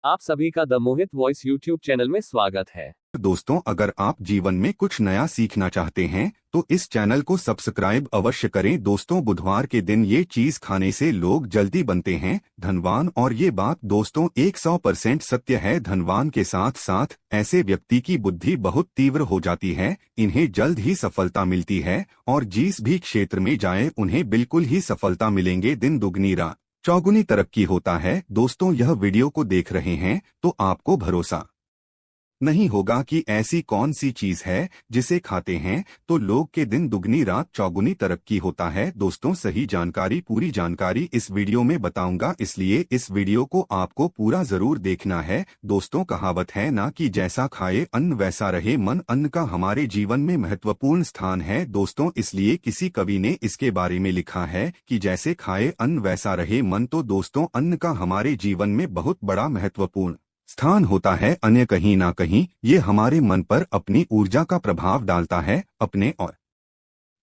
आप सभी का the Mohit voice YouTube channel में स्वागत है। दोस्तों, अगर आप जीवन में कुछ नया सीखना चाहते हैं तो इस चैनल को सब्सक्राइब अवश्य करें। दोस्तों, बुधवार के दिन ये चीज खाने से लोग जल्दी बनते हैं धनवान, और ये बात दोस्तों 100% सत्य है। धनवान के साथ साथ ऐसे व्यक्ति की बुद्धि बहुत तीव्र हो जाती है, इन्हें जल्द ही सफलता मिलती है और जिस भी क्षेत्र में जाए उन्हें बिल्कुल ही सफलता मिलेंगे। दिन दुगनी रात चौगुनी तरक्की होता है। दोस्तों, यह वीडियो को देख रहे हैं तो आपको भरोसा नहीं होगा कि ऐसी कौन सी चीज है जिसे खाते हैं तो लोग के दिन दुगनी रात चौगुनी तरक्की होता है। दोस्तों, सही जानकारी, पूरी जानकारी इस वीडियो में बताऊंगा, इसलिए इस वीडियो को आपको पूरा जरूर देखना है। दोस्तों, कहावत है ना कि जैसा खाए अन्न वैसा रहे मन। अन्न का हमारे जीवन में महत्वपूर्ण स्थान है दोस्तों, इसलिए किसी कवि ने इसके बारे में लिखा है कि जैसे खाए अन्न वैसा रहे मन। तो दोस्तों, अन्न का हमारे जीवन में बहुत बड़ा महत्वपूर्ण स्थान होता है। अन्य कहीं ना कहीं ये हमारे मन पर अपनी ऊर्जा का प्रभाव डालता है, अपने और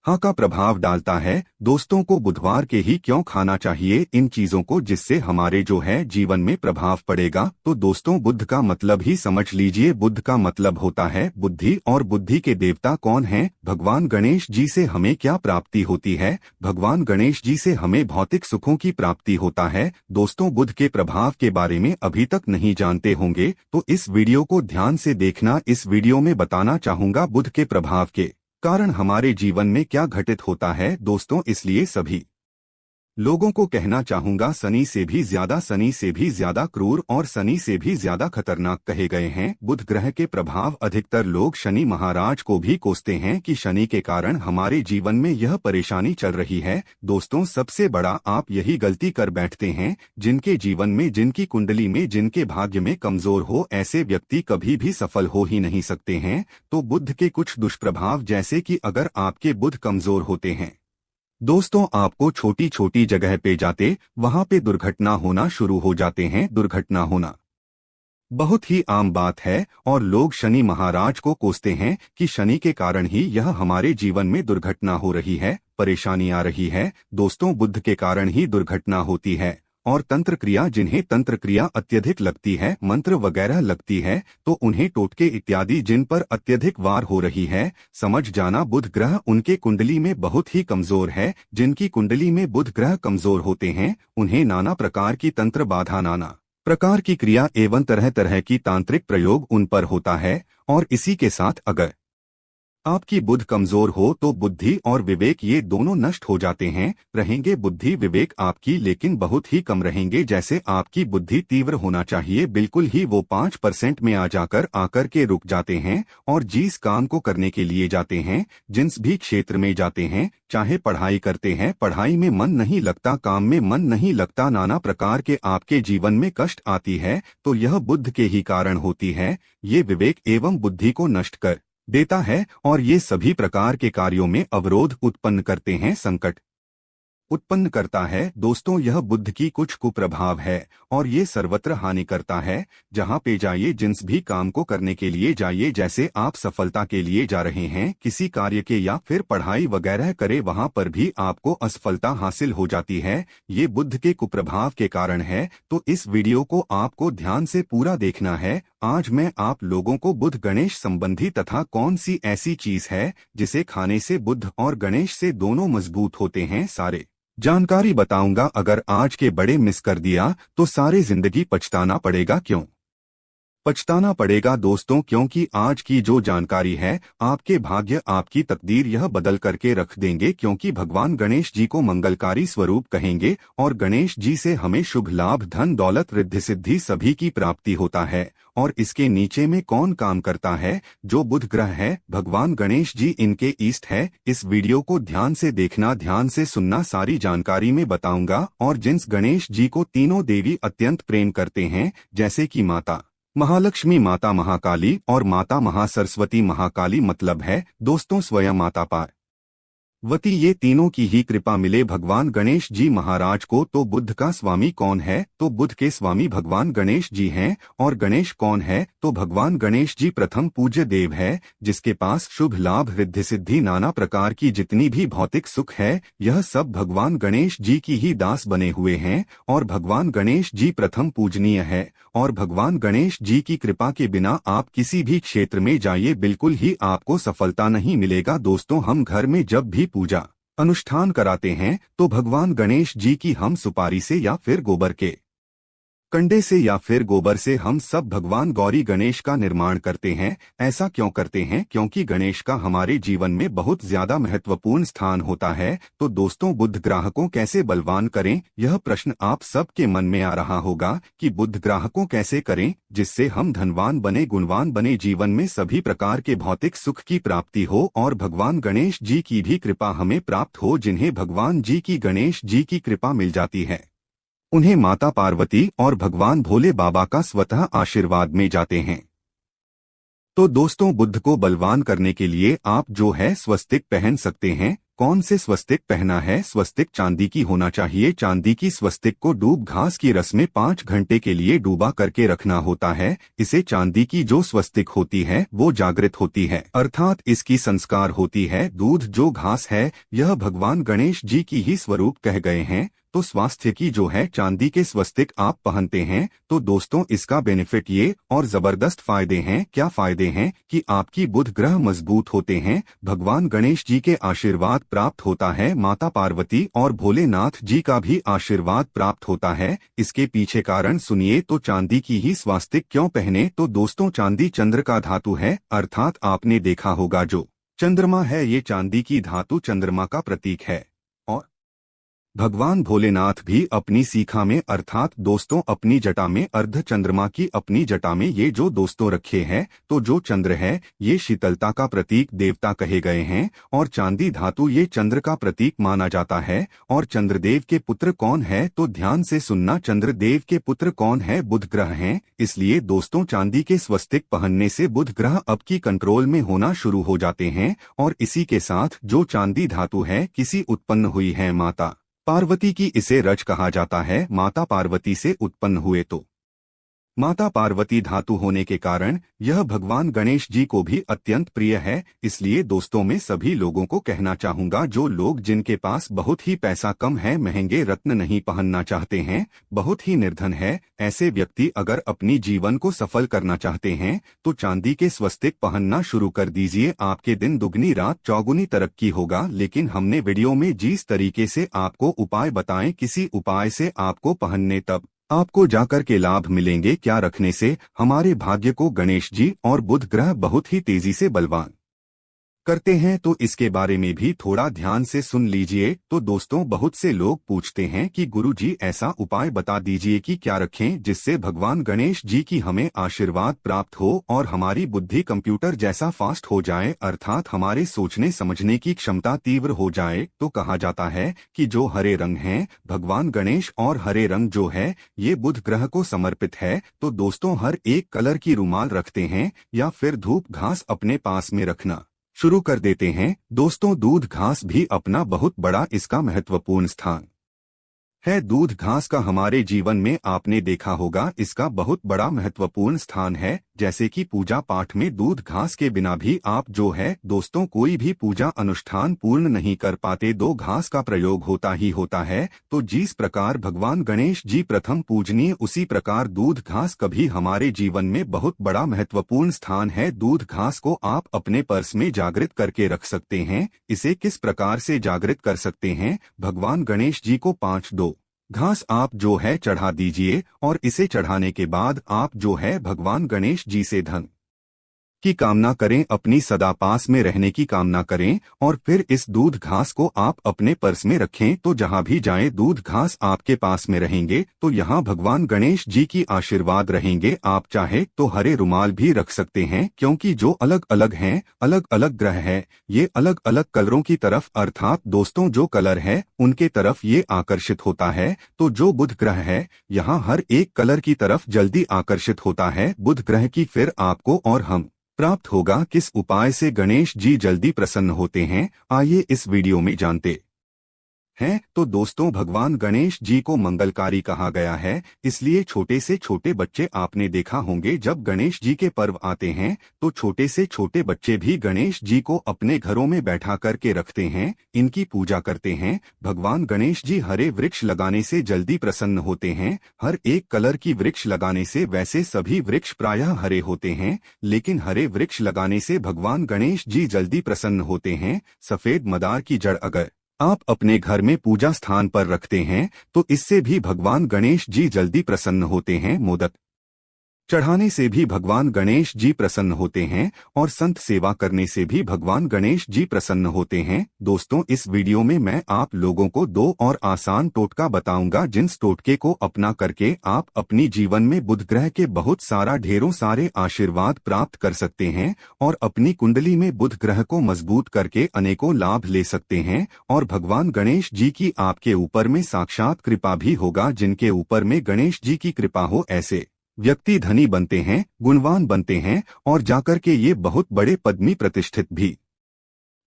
हाँ का प्रभाव डालता है। दोस्तों को बुधवार के ही क्यों खाना चाहिए इन चीजों को, जिससे हमारे जो है जीवन में प्रभाव पड़ेगा। तो दोस्तों, बुध का मतलब ही समझ लीजिए। बुध का मतलब होता है बुद्धि, और बुद्धि के देवता कौन हैं? भगवान गणेश जी से हमें क्या प्राप्ति होती है? भगवान गणेश जी से हमें भौतिक सुखों की प्राप्ति होता है। दोस्तों, बुध के प्रभाव के बारे में अभी तक नहीं जानते होंगे तो इस वीडियो को ध्यान से देखना। इस वीडियो में बताना चाहूंगा बुध के प्रभाव के कारण हमारे जीवन में क्या घटित होता है। दोस्तों, इसलिए सभी लोगों को कहना चाहूंगा, शनि से भी ज्यादा क्रूर और शनि से भी ज्यादा खतरनाक कहे गए हैं बुध ग्रह के प्रभाव। अधिकतर लोग शनि महाराज को भी कोसते हैं कि शनि के कारण हमारे जीवन में यह परेशानी चल रही है। दोस्तों, सबसे बड़ा आप यही गलती कर बैठते हैं। जिनके जीवन में, जिनकी कुंडली में, जिनके भाग्य में कमजोर हो, ऐसे व्यक्ति कभी भी सफल हो ही नहीं सकते हैं। तो बुध के कुछ दुष्प्रभाव, जैसे कि अगर आपके बुध कमजोर होते हैं दोस्तों, आपको छोटी छोटी जगह पे जाते वहां पे दुर्घटना होना शुरू हो जाते हैं। दुर्घटना होना बहुत ही आम बात है और लोग शनि महाराज को कोसते हैं कि शनि के कारण ही यह हमारे जीवन में दुर्घटना हो रही है, परेशानी आ रही है। दोस्तों, बुध के कारण ही दुर्घटना होती है। और तंत्र क्रिया, जिन्हें तंत्र क्रिया अत्यधिक लगती है, मंत्र वगैरह लगती है, तो उन्हें टोटके इत्यादि जिन पर अत्यधिक वार हो रही है, समझ जाना बुध ग्रह उनके कुंडली में बहुत ही कमजोर है। जिनकी कुंडली में बुध ग्रह कमजोर होते हैं उन्हें नाना प्रकार की तंत्र बाधा, नाना प्रकार की क्रिया एवं तरह तरह की तांत्रिक प्रयोग उन पर होता है। और इसी के साथ अगर आपकी बुध कमजोर हो तो बुद्धि और विवेक ये दोनों नष्ट हो जाते हैं। रहेंगे बुद्धि विवेक आपकी, लेकिन बहुत ही कम रहेंगे। जैसे आपकी बुद्धि तीव्र होना चाहिए, बिल्कुल ही वो 5% में आकर के रुक जाते हैं। और जिस काम को करने के लिए जाते हैं, जिस भी क्षेत्र में जाते हैं, चाहे पढ़ाई करते हैं, पढ़ाई में मन नहीं लगता, काम में मन नहीं लगता, नाना प्रकार के आपके जीवन में कष्ट आती है, तो यह बुध के ही कारण होती है। ये विवेक एवं बुद्धि को नष्ट कर देता है और ये सभी प्रकार के कार्यों में अवरोध उत्पन्न करते हैं, संकट उत्पन्न करता है। दोस्तों, यह बुद्ध की कुछ कुप्रभाव है और ये सर्वत्र हानि करता है। जहाँ पे जाइए, जिस भी काम को करने के लिए जाइए, जैसे आप सफलता के लिए जा रहे हैं किसी कार्य के या फिर पढ़ाई वगैरह करे, वहाँ पर भी आपको असफलता हासिल हो जाती है। ये बुद्ध के कुप्रभाव के कारण है। तो इस वीडियो को आपको ध्यान से पूरा देखना है। आज मैं आप लोगों को बुध गणेश संबंधी तथा कौन सी ऐसी चीज है जिसे खाने से बुध और गणेश से दोनों मजबूत होते हैं, सारे जानकारी बताऊंगा। अगर आज के बड़े मिस कर दिया तो सारे जिंदगी पछताना पड़ेगा। क्यों पछताना पड़ेगा दोस्तों? क्योंकि आज की जो जानकारी है आपके भाग्य, आपकी तकदीर यह बदल करके रख देंगे। क्योंकि भगवान गणेश जी को मंगलकारी स्वरूप कहेंगे और गणेश जी से हमें शुभ लाभ, धन दौलत, रिद्धि सिद्धि सभी की प्राप्ति होता है। और इसके नीचे में कौन काम करता है? जो बुध ग्रह है, भगवान गणेश जी इनके ईष्ट है। इस वीडियो को ध्यान से देखना, ध्यान से सुनना, सारी जानकारी में बताऊंगा। और जिस गणेश जी को तीनों देवी अत्यंत प्रेम करते हैं, जैसे कि माता महालक्ष्मी, माता महाकाली और माता महासरस्वती। महाकाली मतलब है दोस्तों स्वयं माता वती ये तीनों की ही कृपा मिले भगवान गणेश जी महाराज को। तो बुद्ध का स्वामी कौन है? तो बुद्ध के स्वामी भगवान गणेश जी हैं। और गणेश कौन है? तो भगवान गणेश जी प्रथम पूज्य देव है, जिसके पास शुभ लाभ रिद्धि सिद्धि नाना प्रकार की जितनी भी भौतिक सुख है, यह सब भगवान गणेश जी की ही दास बने हुए हैं। और भगवान गणेश जी प्रथम पूजनीय है। और भगवान गणेश जी की कृपा के बिना आप किसी भी क्षेत्र में जाइए, बिल्कुल ही आपको सफलता नहीं मिलेगा। दोस्तों, हम घर में जब भी पूजा अनुष्ठान कराते हैं तो भगवान गणेश जी की हम सुपारी से या फिर गोबर के कंडे से या फिर गोबर से हम सब भगवान गौरी गणेश का निर्माण करते हैं। ऐसा क्यों करते हैं? क्योंकि गणेश का हमारे जीवन में बहुत ज्यादा महत्वपूर्ण स्थान होता है। तो दोस्तों, बुद्ध ग्राहकों कैसे बलवान करें, यह प्रश्न आप सबके मन में आ रहा होगा कि बुद्ध ग्राहकों कैसे करें जिससे हम धनवान बने, गुणवान बने, जीवन में सभी प्रकार के भौतिक सुख की प्राप्ति हो और भगवान गणेश जी की भी कृपा हमें प्राप्त हो। जिन्हें भगवान जी की गणेश जी की कृपा मिल जाती है, उन्हें माता पार्वती और भगवान भोले बाबा का स्वतः आशीर्वाद में जाते हैं। तो दोस्तों, बुद्ध को बलवान करने के लिए आप जो है स्वस्तिक पहन सकते हैं। कौन से स्वस्तिक पहना है? स्वस्तिक चांदी की होना चाहिए। चांदी की स्वस्तिक को डूब घास की रस में 5 घंटे के लिए डूबा करके रखना होता है। इसे चांदी की जो स्वस्तिक होती है वो जागृत होती है, अर्थात इसकी संस्कार होती है। दूध जो घास है, यह भगवान गणेश जी की ही स्वरूप कह गए हैं। तो स्वास्थ्य की जो है चांदी के स्वस्तिक आप पहनते हैं तो दोस्तों, इसका बेनिफिट ये और जबरदस्त फायदे हैं। क्या फायदे हैं? कि आपकी बुध ग्रह मजबूत होते हैं, भगवान गणेश जी के आशीर्वाद प्राप्त होता है, माता पार्वती और भोलेनाथ जी का भी आशीर्वाद प्राप्त होता है। इसके पीछे कारण सुनिए। तो चांदी की ही स्वास्तिक क्यों पहने? तो दोस्तों, चांदी चंद्र का धातु है, अर्थात आपने देखा होगा जो चंद्रमा है, ये चांदी की धातु चंद्रमा का प्रतीक है। और भगवान भोलेनाथ भी अपनी सीखा में, अर्थात दोस्तों अपनी जटा में, अर्ध चंद्रमा की अपनी जटा में ये जो दोस्तों रखे हैं, तो जो चंद्र है ये शीतलता का प्रतीक देवता कहे गए हैं और चांदी धातु ये चंद्र का प्रतीक माना जाता है। और चंद्रदेव के पुत्र कौन है? तो ध्यान से सुनना, चंद्रदेव के पुत्र कौन है? बुध ग्रह हैं। इसलिए दोस्तों, चांदी के स्वस्तिक पहनने से बुध ग्रह अब की कंट्रोल में होना शुरू हो जाते हैं। और इसी के साथ जो चांदी धातु है किसी उत्पन्न हुई है माता पार्वती की, इसे रज कहा जाता है। माता पार्वती से उत्पन्न हुए तो माता पार्वती धातु होने के कारण यह भगवान गणेश जी को भी अत्यंत प्रिय है। इसलिए दोस्तों, मैं सभी लोगों को कहना चाहूंगा, जो लोग जिनके पास बहुत ही पैसा कम है, महंगे रत्न नहीं पहनना चाहते हैं, बहुत ही निर्धन है, ऐसे व्यक्ति अगर अपनी जीवन को सफल करना चाहते हैं तो चांदी के स्वस्तिक पहनना शुरू कर दीजिए। आपके दिन दुगनी रात चौगुनी तरक्की होगा। लेकिन हमने वीडियो में जिस तरीके से आपको उपाय बताएं, किसी उपाय से आपको पहनने तब आपको जाकर के लाभ मिलेंगे। क्या रखने से हमारे भाग्य को गणेश जी और बुध ग्रह बहुत ही तेजी से बलवान करते हैं, तो इसके बारे में भी थोड़ा ध्यान से सुन लीजिए। तो दोस्तों, बहुत से लोग पूछते हैं कि गुरुजी ऐसा उपाय बता दीजिए कि क्या रखें जिससे भगवान गणेश जी की हमें आशीर्वाद प्राप्त हो और हमारी बुद्धि कंप्यूटर जैसा फास्ट हो जाए, अर्थात हमारे सोचने समझने की क्षमता तीव्र हो जाए। तो कहा जाता है कि जो हरे रंग हैं, भगवान गणेश और हरे रंग जो है ये बुध ग्रह को समर्पित है। तो दोस्तों, हर एक कलर की रुमाल रखते हैं या फिर धूप घास अपने पास में रखना शुरू कर देते हैं। दोस्तों, दूध घास भी अपना बहुत बड़ा इसका महत्वपूर्ण स्थान है। दूध घास का हमारे जीवन में आपने देखा होगा, इसका बहुत बड़ा महत्वपूर्ण स्थान है। जैसे कि पूजा पाठ में दूध घास के बिना भी आप जो है दोस्तों कोई भी पूजा अनुष्ठान पूर्ण नहीं कर पाते, दो घास का प्रयोग होता ही होता है। तो जिस प्रकार भगवान गणेश जी प्रथम पूजनीय, उसी प्रकार दूध घास कभी हमारे जीवन में बहुत बड़ा महत्वपूर्ण स्थान है। दूध घास को आप अपने पर्स में जागृत करके रख सकते हैं। इसे किस प्रकार से जागृत कर सकते हैं? भगवान गणेश जी को 5 दो घास आप जो है चढ़ा दीजिए और इसे चढ़ाने के बाद आप जो है भगवान गणेश जी से धन की कामना करें, अपनी सदा पास में रहने की कामना करें और फिर इस दूध घास को आप अपने पर्स में रखें। तो जहां भी जाएं दूध घास आपके पास में रहेंगे तो यहां भगवान गणेश जी की आशीर्वाद रहेंगे। आप चाहे तो हरे रुमाल भी रख सकते हैं, क्योंकि जो अलग अलग हैं, अलग अलग ग्रह है, ये अलग अलग कलरों की तरफ, अर्थात दोस्तों जो कलर है उनके तरफ ये आकर्षित होता है। तो जो बुध ग्रह है यहाँ हर एक कलर की तरफ जल्दी आकर्षित होता है बुध ग्रह की, फिर आपको और हम प्राप्त होगा। किस उपाय से गणेश जी जल्दी प्रसन्न होते हैं, आइए इस वीडियो में जानते हैं। तो दोस्तों, भगवान गणेश जी को मंगलकारी कहा गया है, इसलिए छोटे से छोटे बच्चे आपने देखा होंगे जब गणेश जी के पर्व आते हैं तो छोटे से छोटे बच्चे भी गणेश जी को अपने घरों में बैठा करके रखते हैं, इनकी पूजा करते हैं। भगवान गणेश जी हरे वृक्ष लगाने से जल्दी प्रसन्न होते हैं। हर एक कलर की वृक्ष लगाने से, वैसे सभी वृक्ष प्रायः हरे होते हैं, लेकिन हरे वृक्ष लगाने से भगवान गणेश जी जल्दी प्रसन्न होते हैं। सफेद मदार की जड़ अगर आप अपने घर में पूजा स्थान पर रखते हैं तो इससे भी भगवान गणेश जी जल्दी प्रसन्न होते हैं। मोदक चढ़ाने से भी भगवान गणेश जी प्रसन्न होते हैं और संत सेवा करने से भी भगवान गणेश जी प्रसन्न होते हैं। दोस्तों, इस वीडियो में मैं आप लोगों को 2 और आसान टोटका बताऊंगा, जिस टोटके को अपना करके आप अपनी जीवन में बुध ग्रह के बहुत सारा ढेरों सारे आशीर्वाद प्राप्त कर सकते हैं और अपनी कुंडली में बुध ग्रह को मजबूत करके अनेकों लाभ ले सकते हैं। और भगवान गणेश जी की आपके ऊपर में साक्षात कृपा भी होगा। जिनके ऊपर में गणेश जी की कृपा हो, ऐसे व्यक्ति धनी बनते हैं, गुणवान बनते हैं और जाकर के ये बहुत बड़े पद में प्रतिष्ठित भी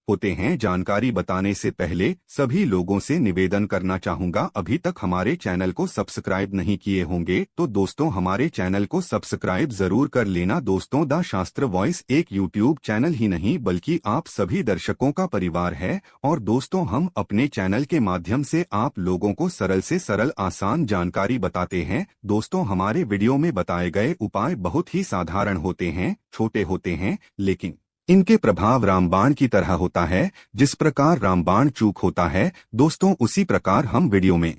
होते हैं। जानकारी बताने से पहले सभी लोगों से निवेदन करना चाहूंगा, अभी तक हमारे चैनल को सब्सक्राइब नहीं किए होंगे तो दोस्तों हमारे चैनल को सब्सक्राइब जरूर कर लेना। दोस्तों, द शास्त्र वॉइस एक यूट्यूब चैनल ही नहीं बल्कि आप सभी दर्शकों का परिवार है। और दोस्तों, हम अपने चैनल के माध्यम से आप लोगों को सरल से सरल आसान जानकारी बताते हैं। दोस्तों, हमारे वीडियो में बताए गए उपाय बहुत ही साधारण होते हैं, छोटे होते हैं, लेकिन इनके प्रभाव रामबाण की तरह होता है। जिस प्रकार रामबाण चूक होता है, दोस्तों उसी प्रकार हम वीडियो में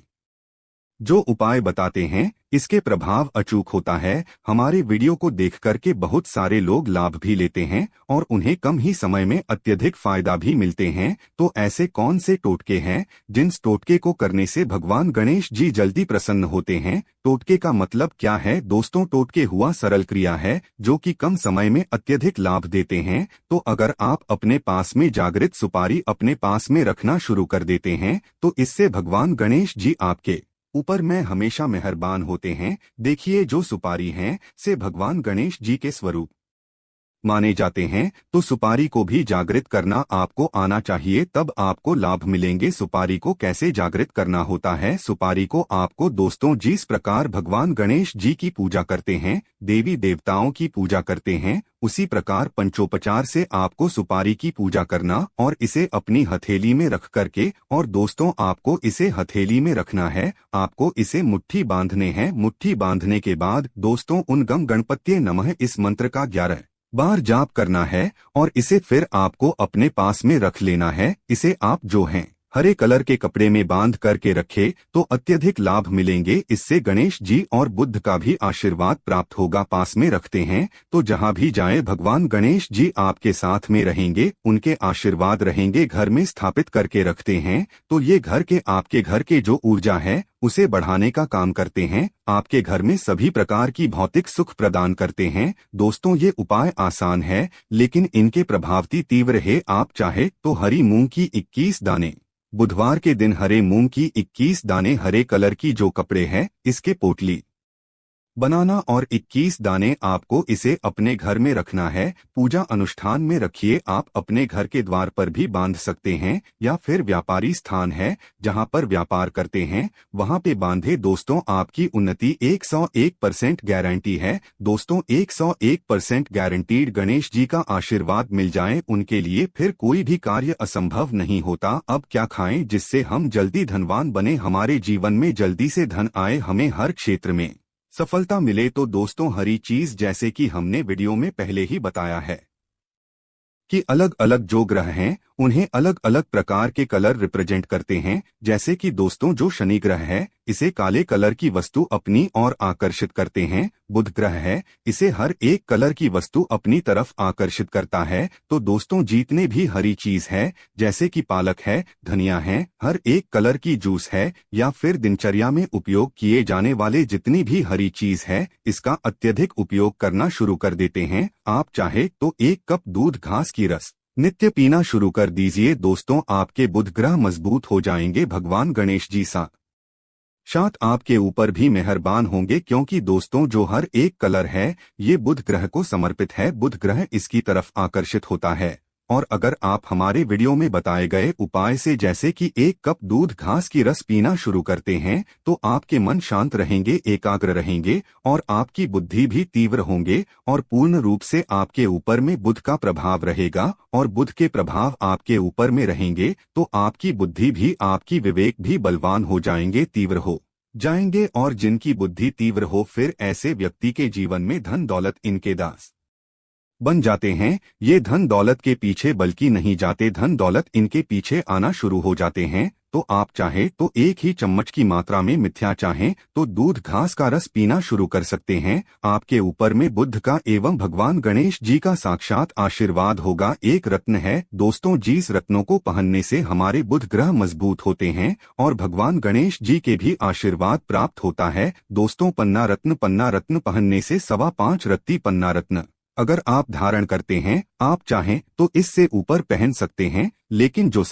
जो उपाय बताते हैं इसके प्रभाव अचूक होता है। हमारे वीडियो को देख करके बहुत सारे लोग लाभ भी लेते हैं और उन्हें कम ही समय में अत्यधिक फायदा भी मिलते हैं। तो ऐसे कौन से टोटके हैं जिन टोटके को करने से भगवान गणेश जी जल्दी प्रसन्न होते हैं? टोटके का मतलब क्या है? दोस्तों, टोटके हुआ सरल क्रिया है जो कि कम समय में अत्यधिक लाभ देते हैं। तो अगर आप अपने पास में जागृत सुपारी अपने पास में रखना शुरू कर देते हैं तो इससे भगवान गणेश जी आपके ऊपर में हमेशा मेहरबान होते हैं। देखिए, जो सुपारी हैं से भगवान गणेश जी के स्वरूप माने जाते हैं, तो सुपारी को भी जागृत करना आपको आना चाहिए, तब आपको लाभ मिलेंगे। सुपारी को कैसे जागृत करना होता है? सुपारी को आपको दोस्तों जिस प्रकार भगवान गणेश जी की पूजा करते हैं, देवी देवताओं की पूजा करते हैं, उसी प्रकार पंचोपचार से आपको सुपारी की पूजा करना और इसे अपनी हथेली में रख करके, और दोस्तों आपको इसे हथेली में रखना है, आपको इसे मुट्ठी बांधने हैं। मुट्ठी बांधने के बाद दोस्तों उन गम गणपत्ये नमः इस मंत्र का 11 बार जाप करना है और इसे फिर आपको अपने पास में रख लेना है। इसे आप जो हैं हरे कलर के कपड़े में बांध करके रखे तो अत्यधिक लाभ मिलेंगे। इससे गणेश जी और बुद्ध का भी आशीर्वाद प्राप्त होगा। पास में रखते हैं तो जहां भी जाए भगवान गणेश जी आपके साथ में रहेंगे, उनके आशीर्वाद रहेंगे। घर में स्थापित करके रखते हैं तो ये घर के आपके घर के जो ऊर्जा है उसे बढ़ाने का काम करते हैं, आपके घर में सभी प्रकार की भौतिक सुख प्रदान करते हैं। दोस्तों, ये उपाय आसान है लेकिन इनके प्रभावती तीव्र है। आप चाहे तो हरी मूंग की 21 दाने, बुधवार के दिन हरे मूंग की 21 दाने हरे कलर की जो कपड़े हैं इसके पोटली बनाना और 21 दाने आपको इसे अपने घर में रखना है। पूजा अनुष्ठान में रखिए। आप अपने घर के द्वार पर भी बांध सकते हैं या फिर व्यापारी स्थान है जहां पर व्यापार करते हैं वहां पे बांधे। दोस्तों, आपकी उन्नति 101% गारंटी है। दोस्तों, 101% गारंटीड। गणेश जी का आशीर्वाद मिल जाए उनके लिए फिर कोई भी कार्य असंभव नहीं होता। अब क्या खाएं जिससे हम जल्दी धनवान बने, हमारे जीवन में जल्दी से धन आए, हमें हर क्षेत्र में सफलता मिले? तो दोस्तों, हरी चीज जैसे कि हमने वीडियो में पहले ही बताया है कि अलग अलग जो ग्रह हैं उन्हें अलग अलग प्रकार के कलर रिप्रेजेंट करते हैं। जैसे कि दोस्तों, जो शनि ग्रह है इसे काले कलर की वस्तु अपनी ओर आकर्षित करते हैं। बुध ग्रह है इसे हर एक कलर की वस्तु अपनी तरफ आकर्षित करता है। तो दोस्तों, जितने भी हरी चीज है जैसे कि पालक है, धनिया है, हर एक कलर की जूस है या फिर दिनचर्या में उपयोग किए जाने वाले जितनी भी हरी चीज है इसका अत्यधिक उपयोग करना शुरू कर देते हैं। आप चाहे तो 1 कप दूध घास की रस नित्य पीना शुरू कर दीजिए। दोस्तों, आपके बुध ग्रह मजबूत हो जाएंगे। भगवान गणेश जी सा शायद आपके ऊपर भी मेहरबान होंगे, क्योंकि दोस्तों जो हर एक कलर है ये बुध ग्रह को समर्पित है। बुध ग्रह इसकी तरफ आकर्षित होता है। और अगर आप हमारे वीडियो में बताए गए उपाय से जैसे कि 1 कप दूध घास की रस पीना शुरू करते हैं तो आपके मन शांत रहेंगे, एकाग्र रहेंगे और आपकी बुद्धि भी तीव्र होंगे और पूर्ण रूप से आपके ऊपर में बुध का प्रभाव रहेगा और बुध के प्रभाव आपके ऊपर में रहेंगे तो आपकी बुद्धि भी, आपकी विवेक भी बलवान हो जाएंगे, तीव्र हो जाएंगे। और जिनकी बुद्धि तीव्र हो फिर ऐसे व्यक्ति के जीवन में धन दौलत इनके दास बन जाते हैं। ये धन दौलत के पीछे बल्कि नहीं जाते, धन दौलत इनके पीछे आना शुरू हो जाते हैं। तो आप चाहे तो 1 ही चम्मच की मात्रा में मिथ्या चाहें तो दूध घास का रस पीना शुरू कर सकते हैं। आपके ऊपर में बुध का एवं भगवान गणेश जी का साक्षात आशीर्वाद होगा। एक रत्न है दोस्तों, जिस रत्नों को पहनने से हमारे बुध ग्रह मजबूत होते हैं और भगवान गणेश जी के भी आशीर्वाद प्राप्त होता है। दोस्तों पन्ना रत्न पहनने से 5.25 रत्ती पन्ना रत्न अगर आप धारण करते हैं, आप चाहें तो इससे ऊपर पहन सकते हैं, लेकिन जो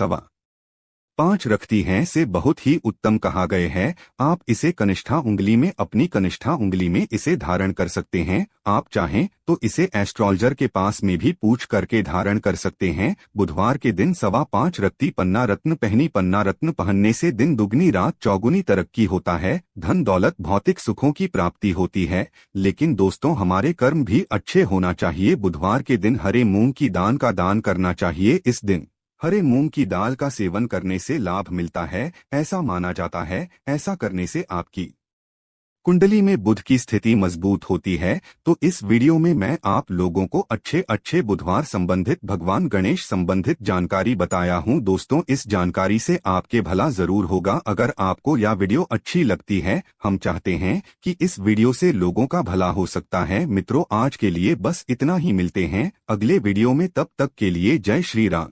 5.25 रखती हैं से बहुत ही उत्तम कहा गए है। आप इसे कनिष्ठा उंगली में, अपनी कनिष्ठा उंगली में इसे धारण कर सकते हैं। आप चाहें तो इसे एस्ट्रोलॉजर के पास में भी पूछ करके धारण कर सकते हैं। बुधवार के दिन 5.25 रत्ती पन्ना रत्न पहनने से दिन दुगनी रात चौगुनी तरक्की होता है, धन दौलत भौतिक सुखों की प्राप्ति होती है। लेकिन दोस्तों हमारे कर्म भी अच्छे होना चाहिए। बुधवार के दिन हरे मूंग की दाल का दान करना चाहिए। इस दिन हरे मूंग की दाल का सेवन करने से लाभ मिलता है, ऐसा माना जाता है। ऐसा करने से आपकी कुंडली में बुध की स्थिति मजबूत होती है। तो इस वीडियो में मैं आप लोगों को अच्छे बुधवार संबंधित, भगवान गणेश संबंधित जानकारी बताया हूं। दोस्तों इस जानकारी से आपके भला जरूर होगा। अगर आपको यह वीडियो अच्छी लगती है, हम चाहते हैं कि इस वीडियो से लोगों का भला हो सकता है। मित्रों आज के लिए बस इतना ही, मिलते हैं अगले वीडियो में, तब तक के लिए जय श्री राम।